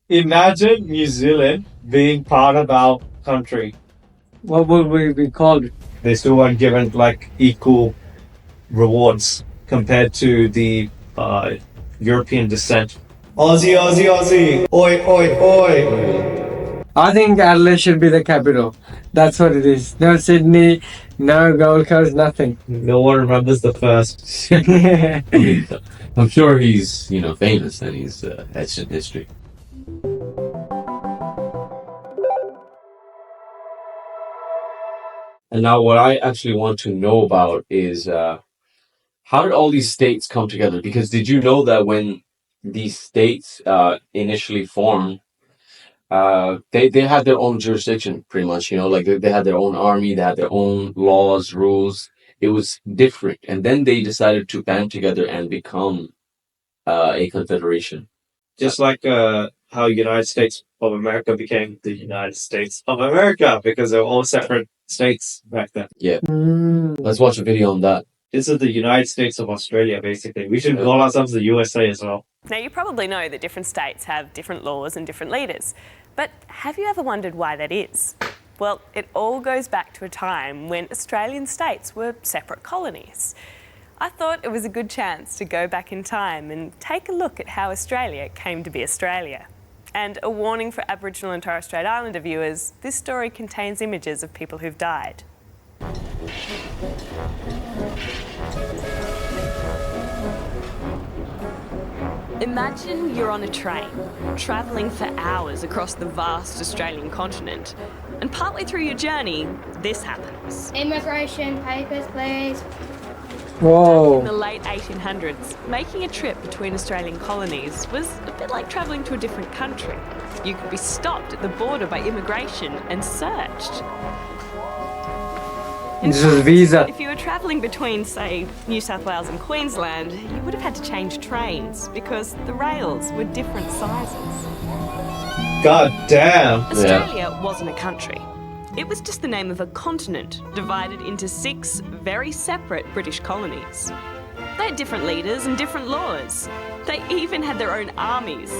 Imagine New Zealand being part of our country. What would we be called? They still weren't given like equal rewards compared to the European descent. Aussie, Aussie, Aussie. Oi, oi, oi. I think Adelaide should be the capital. That's what it is. No Sydney, no Gold Coast, nothing. No one remembers the first. I'm sure he's, famous and he's etched in history. And now what I actually want to know about is how did all these states come together? Because did you know that when these states initially formed, they had their own jurisdiction, pretty much, like they had their own army, they had their own laws, rules. It was different. And then they decided to band together and become a confederation. Just like how United States of America became the United States of America because they were all separate states back then. Yeah. Let's watch a video on that. This is the United States of Australia, basically. We should call ourselves the USA as well. Now, you probably know that different states have different laws and different leaders, but have you ever wondered why that is? Well, it all goes back to a time when Australian states were separate colonies. I thought it was a good chance to go back in time and take a look at how Australia came to be Australia. And a warning for Aboriginal and Torres Strait Islander viewers, this story contains images of people who've died. Imagine you're on a train, travelling for hours across the vast Australian continent, and partway through your journey, this happens. Immigration papers, please. Whoa. In the late 1800s, making a trip between Australian colonies was a bit like travelling to a different country. You could be stopped at the border by immigration and searched. This is visa. If you were travelling between, say, New South Wales and Queensland, you would have had to change trains because the rails were different sizes. God damn. Australia wasn't a country. It was just the name of a continent divided into 6 very separate British colonies. They had different leaders and different laws. They even had their own armies.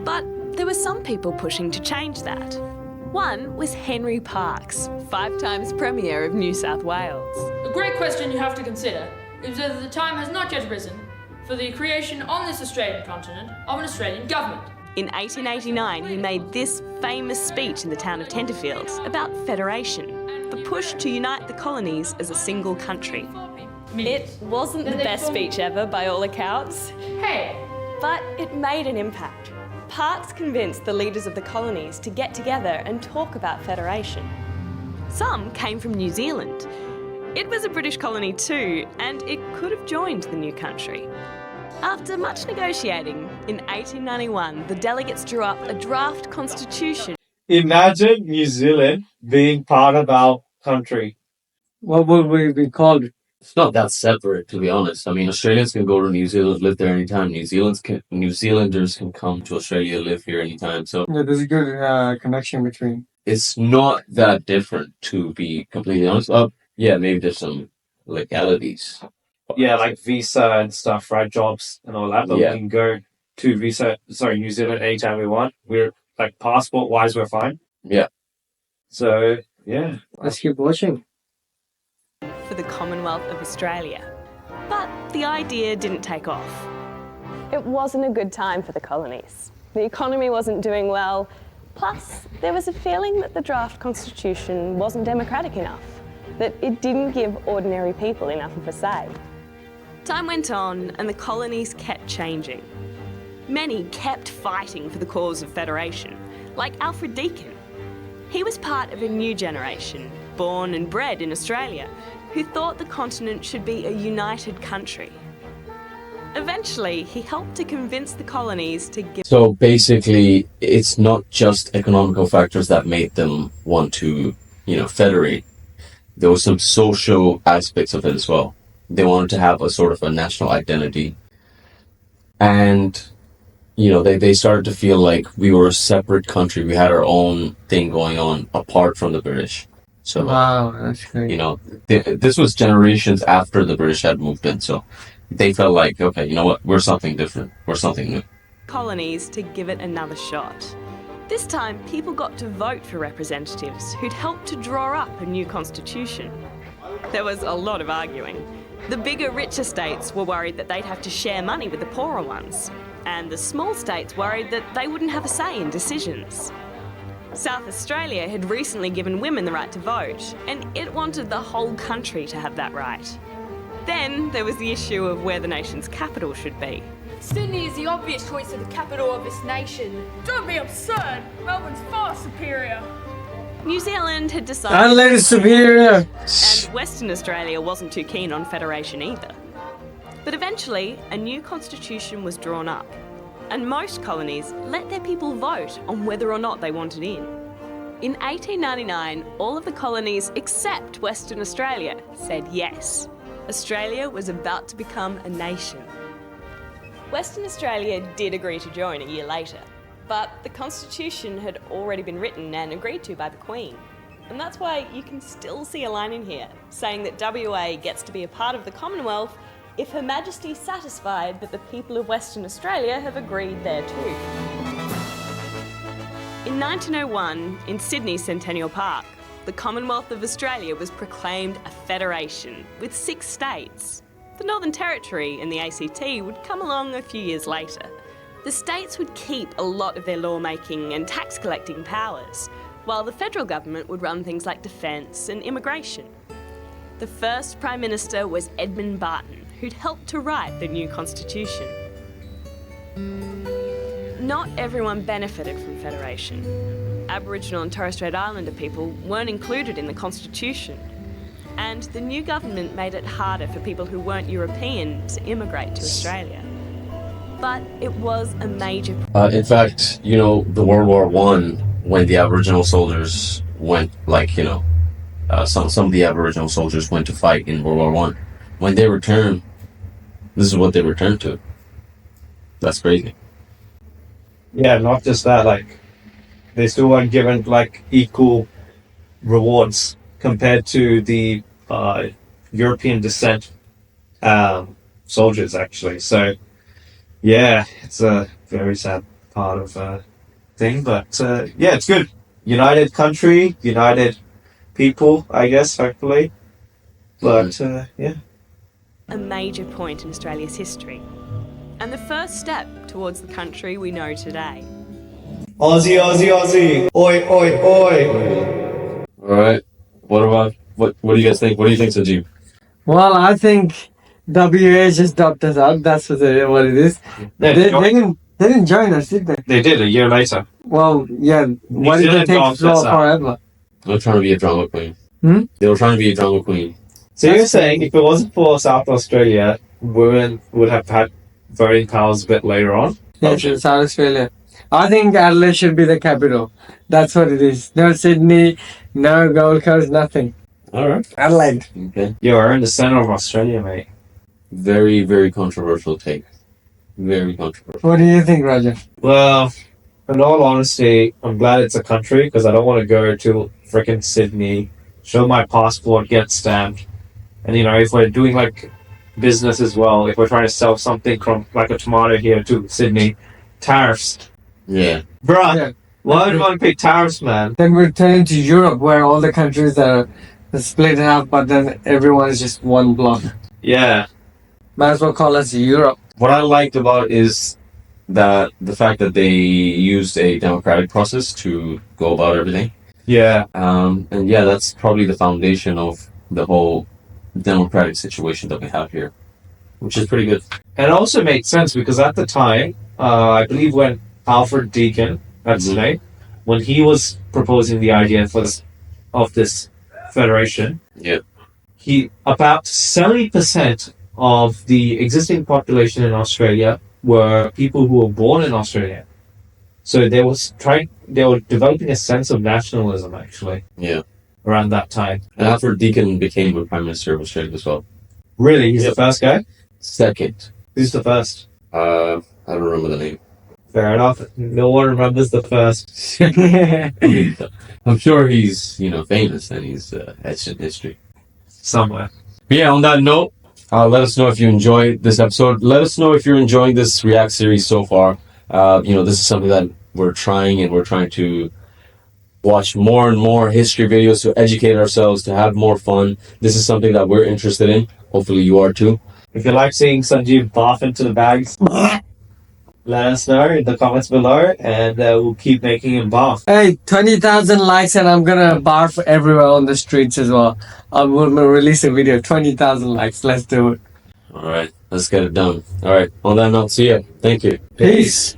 But there were some people pushing to change that. One was Henry Parkes, 5 times Premier of New South Wales. A great question you have to consider is whether the time has not yet arisen for the creation on this Australian continent of an Australian government. In 1889, he made this famous speech in the town of Tenterfield about federation, the push to unite the colonies as a single country. It wasn't the best speech ever, by all accounts. Hey! But it made an impact. Parkes convinced the leaders of the colonies to get together and talk about federation. Some came from New Zealand. It was a British colony too, and it could have joined the new country. After much negotiating, in 1891, the delegates drew up a draft constitution. Imagine New Zealand being part of our country. What would we be called? It's not that separate, to be honest. I mean, Australians can go to New Zealand, live there anytime. New Zealanders can come to Australia, live here anytime. So Yeah, there's a good connection between. it's not that different, to be completely honest. Yeah, maybe there's some legalities. Yeah, like visa and stuff, right? Jobs and all that. But Yeah. we can go to New Zealand anytime we want. We're like passport-wise, we're fine. Yeah. So, yeah. Let's keep watching. For the Commonwealth of Australia. But the idea didn't take off. It wasn't a good time for the colonies. The economy wasn't doing well. Plus, there was a feeling that the draft constitution wasn't democratic enough, that it didn't give ordinary people enough of a say. Time went on and the colonies kept changing. Many kept fighting for the cause of federation, like Alfred Deakin. He was part of a new generation, born and bred in Australia, who thought the continent should be a united country. Eventually, he helped to convince the colonies to give... So basically, it's not just economical factors that made them want to, federate. There were some social aspects of it as well. They wanted to have a sort of a national identity. And, they started to feel like we were a separate country. We had our own thing going on apart from the British. So, Wow, that's great. this was generations after the British had moved in. So they felt like, okay, you know what, we're something different, we're something new. Colonies to give it another shot. This time, people got to vote for representatives who'd helped to draw up a new constitution. There was a lot of arguing. The bigger, richer states were worried that they'd have to share money with the poorer ones, and the small states worried that they wouldn't have a say in decisions. South Australia had recently given women the right to vote, and it wanted the whole country to have that right. Then there was the issue of where the nation's capital should be. Sydney is the obvious choice for the capital of this nation. Don't be absurd. Melbourne's far superior. New Zealand had decided... Adelaide is superior. And Western Australia wasn't too keen on federation either. But eventually, a new constitution was drawn up, and most colonies let their people vote on whether or not they wanted in. In 1899, all of the colonies except Western Australia said yes. Australia was about to become a nation. Western Australia did agree to join a year later, but the constitution had already been written and agreed to by the Queen. And that's why you can still see a line in here saying that WA gets to be a part of the Commonwealth if Her Majesty is satisfied that the people of Western Australia have agreed thereto. In 1901, in Sydney's Centennial Park, the Commonwealth of Australia was proclaimed a federation with 6 states. The Northern Territory and the ACT would come along a few years later. The states would keep a lot of their lawmaking and tax collecting powers, while the federal government would run things like defence and immigration. The first Prime Minister was Edmund Barton, who'd helped to write the new constitution. Not everyone benefited from federation. Aboriginal and Torres Strait Islander people weren't included in the constitution, and the new government made it harder for people who weren't European to immigrate to Australia. But it was a major... In fact, you know, the World War One, when the Aboriginal soldiers went, like, you know, some of the Aboriginal soldiers went to fight in World War One. When they returned, this is what they returned to. That's crazy. Yeah, not just that, like, they still weren't given, like, equal rewards compared to the European descent soldiers, actually. So, yeah, it's a very sad part of thing, but yeah, it's good. United country, united people, I guess, hopefully. But yeah. A major point in Australia's history, and the first step towards the country we know today. Aussie, Aussie, Aussie. Oi, oi, oi. All right. What do you guys think? What do you think, Sajib? Well, I think WA just dropped us out. That's what it is. They didn't join us, did they? They did a year later. Well, yeah. Why did they take so forever? They were trying to be a drama queen. They were trying to be a drama queen. So you're saying if it wasn't for South Australia, women would have had voting powers a bit later on? Yes, in South Australia. I think Adelaide should be the capital. That's what it is. No Sydney, no Gold Coast, nothing. All right. Adelaide. Okay. You're in the center of Australia, mate. Very, very controversial take. Very controversial. What do you think, Roger? Well, in all honesty, I'm glad it's a country because I don't want to go to frickin' Sydney, show my passport, get stamped. And, you know, if we're doing, like, business as well, if we're trying to sell something from, like, a tomato here to Sydney, tariffs. Yeah. Bruh, Yeah. why would you want to pay tariffs, man? Then we're turning to Europe where all the countries are split in half, but then everyone is just one block. Yeah. Might as well call us Europe. What I liked about is that the fact that they used a democratic process to go about everything. Yeah. And yeah, that's probably the foundation of the whole democratic situation that we have here, which is pretty good. And it also made sense because at the time, I believe when Alfred Deakin, that's his name, when he was proposing the idea of this federation, Yeah. about 70% of the existing population in Australia were people who were born in Australia. So they were developing a sense of nationalism actually Yeah. around that time. And Alfred Deakin became the Prime Minister of Australia as well. Really, he's the first guy? Second. Who's the first? I don't remember the name. Fair enough. No one remembers the first. I'm sure he's, famous and he's etched in history. Somewhere. But yeah, on that note, Let us know if you enjoyed this episode. Let us know if you're enjoying this React series so far. This is something that we're trying, and we're trying to watch more and more history videos to educate ourselves, to have more fun. This is something that we're interested in. Hopefully you are too. If you like seeing Sanjeev barf into the bags, let us know in the comments below, and we'll keep making him barf. Hey, 20,000 likes and I'm gonna barf everywhere on the streets as well. I'm gonna release a video, 20,000 likes. Let's do it. All right, let's get it done. All right, on that note, see ya. Thank you. Peace.